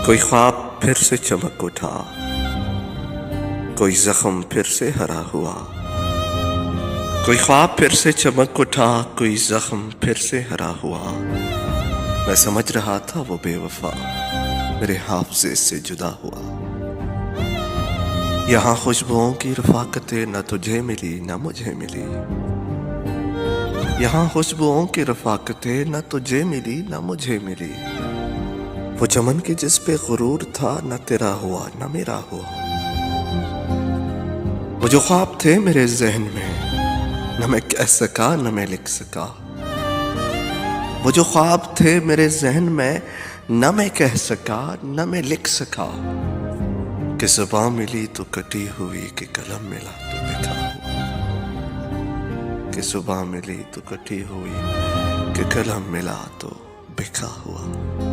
کوئی خواب پھر سے چمک اٹھا، کوئی زخم پھر سے ہرا ہوا۔ کوئی خواب پھر سے چمک اٹھا، کوئی زخم پھر سے ہرا ہوا۔ میں سمجھ رہا تھا وہ بے وفا میرے حافظے سے جدا ہوا۔ یہاں خوشبوؤں کی رفاقتیں نہ تجھے ملی نہ مجھے ملی۔ یہاں خوشبوؤں کی رفاقتیں نہ تجھے ملی نہ مجھے ملی۔ وہ چمن کے جس پہ غرور تھا نہ تیرا ہوا نہ میرا ہوا۔ وہ جو خواب تھے میرے ذہن میں نہ میں کہہ سکا نہ میں لکھ سکا۔ وہ جو خواب تھے میرے ذہن میں نہ میں کہہ سکا نہ میں لکھ سکا۔ کہ زباں ملی تو کٹی ہوئی، کہ قلم ملا تو بکھا ہوا۔ کہ زباں ملی تو کٹی ہوئی، کہ قلم ملا تو بکھا ہوا۔